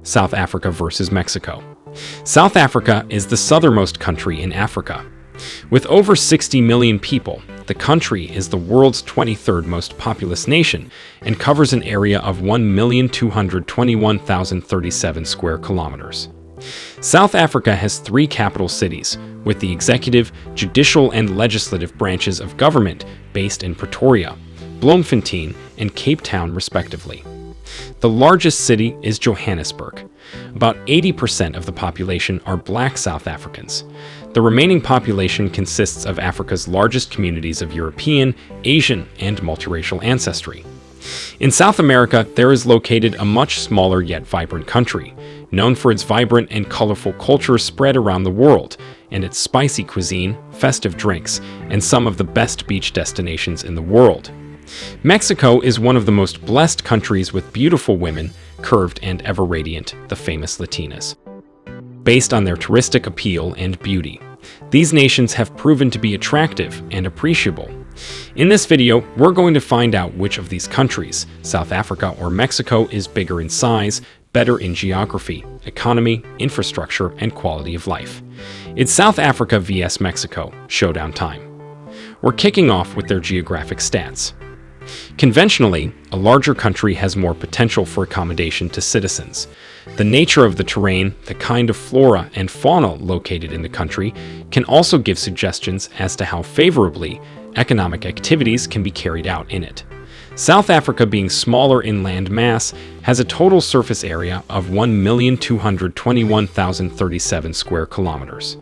South Africa versus Mexico. South Africa is the southernmost country in Africa. With over 60 million people, the country is the world's 23rd most populous nation and covers an area of 1,221,037 square kilometers. South Africa has 3 capital cities, with the executive, judicial, and legislative branches of government based in Pretoria, Bloemfontein, and Cape Town, respectively. The largest city is Johannesburg. About 80% of the population are Black South Africans. The remaining population consists of Africa's largest communities of European, Asian, and multiracial ancestry. In South America, there is located a much smaller yet vibrant country, known for its vibrant and colorful culture spread around the world, and its spicy cuisine, festive drinks, and some of the best beach destinations in the world. Mexico is one of the most blessed countries with beautiful women, curved and ever radiant, the famous Latinas. Based on their touristic appeal and beauty, these nations have proven to be attractive and appreciable. In this video, we're going to find out which of these countries, South Africa or Mexico, is bigger in size, better in geography, economy, infrastructure, and quality of life. It's South Africa vs. Mexico, showdown time. We're kicking off with their geographic stats. Conventionally, a larger country has more potential for accommodation to citizens. The nature of the terrain, the kind of flora and fauna located in the country, can also give suggestions as to how favorably economic activities can be carried out in it. South Africa, being smaller in land mass, has a total surface area of 1,221,037 square kilometers,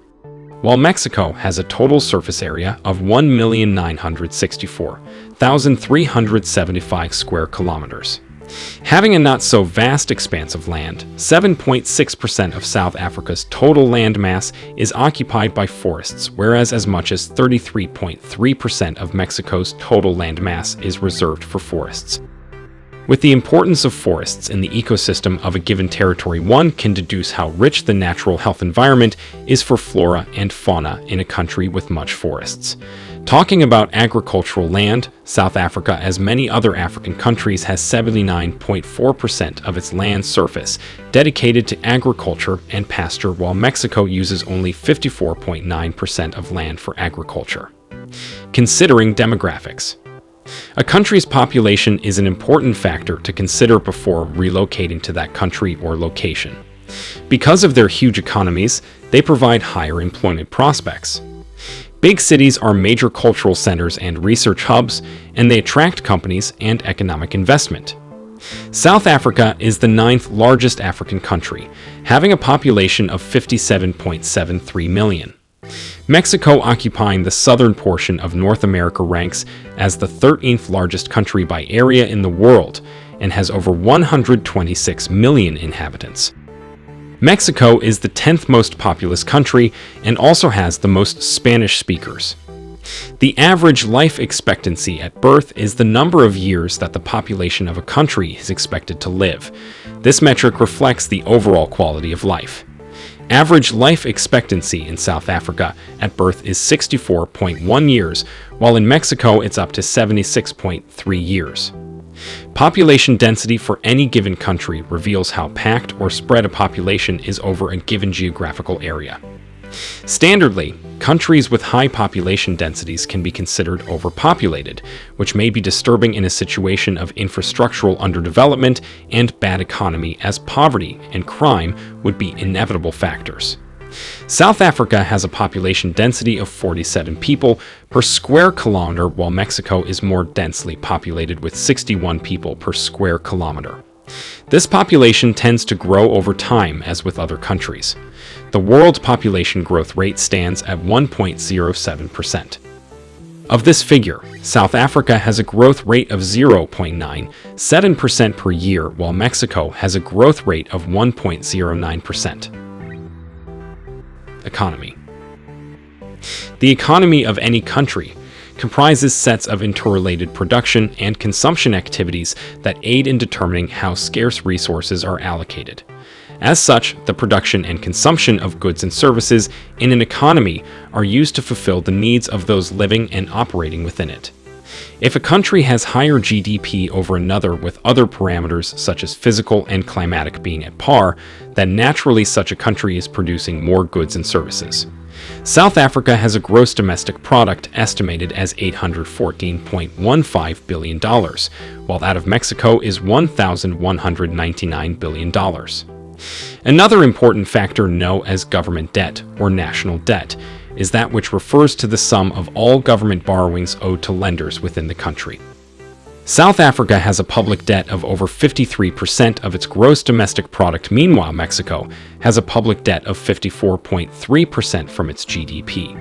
while Mexico has a total surface area of 1,964,375 square kilometers. Having a not-so-vast expanse of land, 7.6% of South Africa's total land mass is occupied by forests, whereas as much as 33.3% of Mexico's total land mass is reserved for forests. With the importance of forests in the ecosystem of a given territory, one can deduce how rich the natural health environment is for flora and fauna in a country with much forests. Talking about agricultural land, South Africa, as many other African countries, has 79.4% of its land surface dedicated to agriculture and pasture, while Mexico uses only 54.9% of land for agriculture. Considering demographics. A country's population is an important factor to consider before relocating to that country or location. Because of their huge economies, they provide higher employment prospects. Big cities are major cultural centers and research hubs, and they attract companies and economic investment. South Africa is the 9th largest African country, having a population of 57.73 million. Mexico, occupying the southern portion of North America, ranks as the 13th largest country by area in the world and has over 126 million inhabitants. Mexico is the 10th most populous country and also has the most Spanish speakers. The average life expectancy at birth is the number of years that the population of a country is expected to live. This metric reflects the overall quality of life. Average life expectancy in South Africa at birth is 64.1 years, while in Mexico it's up to 76.3 years. Population density for any given country reveals how packed or spread a population is over a given geographical area. Standardly, countries with high population densities can be considered overpopulated, which may be disturbing in a situation of infrastructural underdevelopment and bad economy, as poverty and crime would be inevitable factors. South Africa has a population density of 47 people per square kilometer, while Mexico is more densely populated with 61 people per square kilometer. This population tends to grow over time, as with other countries. The world population growth rate stands at 1.07%. Of this figure, South Africa has a growth rate of 0.97% per year, while Mexico has a growth rate of 1.09%. Economy. The economy of any country comprises sets of interrelated production and consumption activities that aid in determining how scarce resources are allocated. As such, the production and consumption of goods and services in an economy are used to fulfill the needs of those living and operating within it. If a country has higher GDP over another with other parameters such as physical and climatic being at par, then naturally such a country is producing more goods and services. South Africa has a gross domestic product estimated as $814.15 billion, while that of Mexico is $1,199 billion. Another important factor known as government debt or national debt is that which refers to the sum of all government borrowings owed to lenders within the country. South Africa has a public debt of over 53% of its gross domestic product. Meanwhile, Mexico has a public debt of 54.3% from its GDP.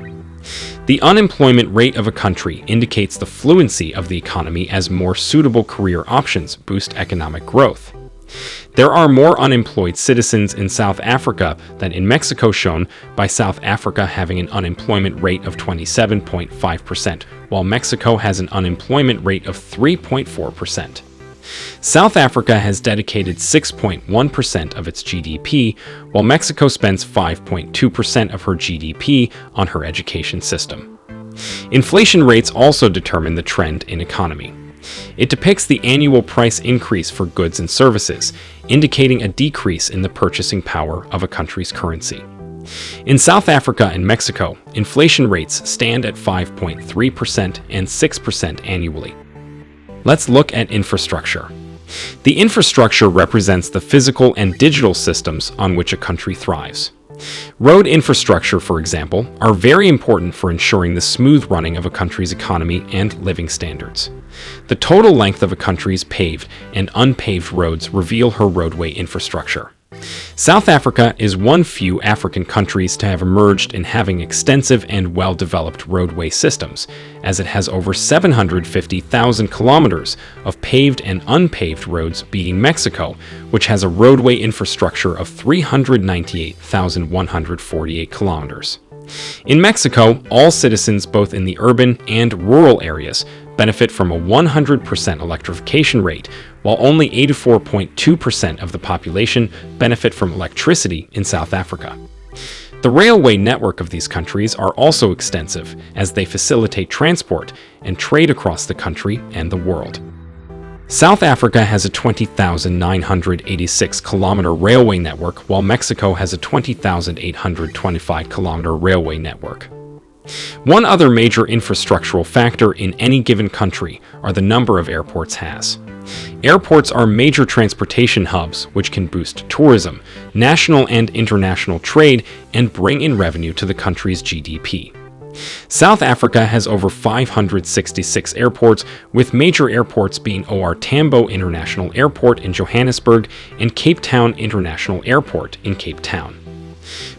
The unemployment rate of a country indicates the fluency of the economy as more suitable career options boost economic growth. There are more unemployed citizens in South Africa than in Mexico, shown by South Africa having an unemployment rate of 27.5%, while Mexico has an unemployment rate of 3.4%. South Africa has dedicated 6.1% of its GDP, while Mexico spends 5.2% of her GDP on her education system. Inflation rates also determine the trend in economy. It depicts the annual price increase for goods and services, indicating a decrease in the purchasing power of a country's currency. In South Africa and Mexico, inflation rates stand at 5.3% and 6% annually. Let's look at infrastructure. The infrastructure represents the physical and digital systems on which a country thrives. Road infrastructure, for example, are very important for ensuring the smooth running of a country's economy and living standards. The total length of a country's paved and unpaved roads reveal her roadway infrastructure. South Africa is one few African countries to have emerged in having extensive and well-developed roadway systems, as it has over 750,000 kilometers of paved and unpaved roads, beating Mexico, which has a roadway infrastructure of 398,148 kilometers. In Mexico, all citizens both in the urban and rural areas benefit from a 100% electrification rate, while only 84.2% of the population benefit from electricity in South Africa. The railway network of these countries are also extensive, as they facilitate transport and trade across the country and the world. South Africa has a 20,986-kilometer railway network, while Mexico has a 20,825-kilometer railway network. One other major infrastructural factor in any given country are the number of airports has. Airports are major transportation hubs which can boost tourism, national and international trade, and bring in revenue to the country's GDP. South Africa has over 566 airports, with major airports being OR Tambo International Airport in Johannesburg and Cape Town International Airport in Cape Town.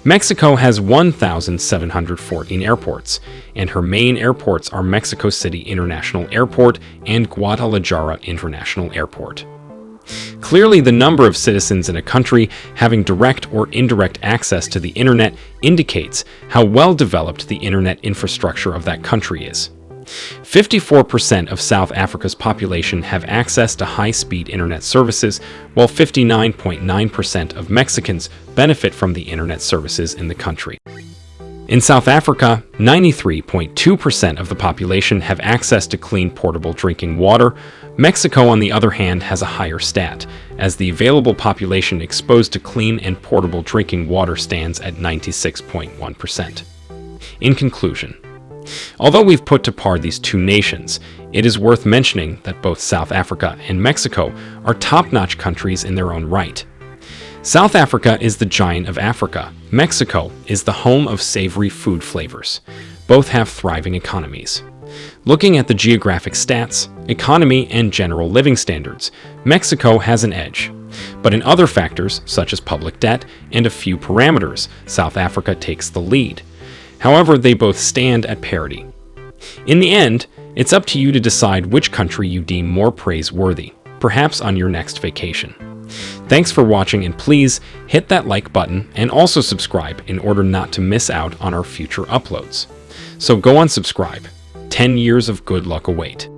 Mexico has 1,714 airports, and her main airports are Mexico City International Airport and Guadalajara International Airport. Clearly, the number of citizens in a country having direct or indirect access to the internet indicates how well developed the internet infrastructure of that country is. 54% of South Africa's population have access to high-speed internet services, while 59.9% of Mexicans benefit from the internet services in the country. In South Africa, 93.2% of the population have access to clean portable drinking water. Mexico, on the other hand, has a higher stat, as the available population exposed to clean and portable drinking water stands at 96.1%. In conclusion, although we've put to par these two nations, it is worth mentioning that both South Africa and Mexico are top-notch countries in their own right. South Africa is the giant of Africa. Mexico is the home of savory food flavors. Both have thriving economies. Looking at the geographic stats, economy, and general living standards, Mexico has an edge. But in other factors, such as public debt and a few parameters, South Africa takes the lead. However, they both stand at parity. In the end, it's up to you to decide which country you deem more praiseworthy, perhaps on your next vacation. Thanks for watching, and please hit that like button and also subscribe in order not to miss out on our future uploads. So go unsubscribe. 10 years of good luck await.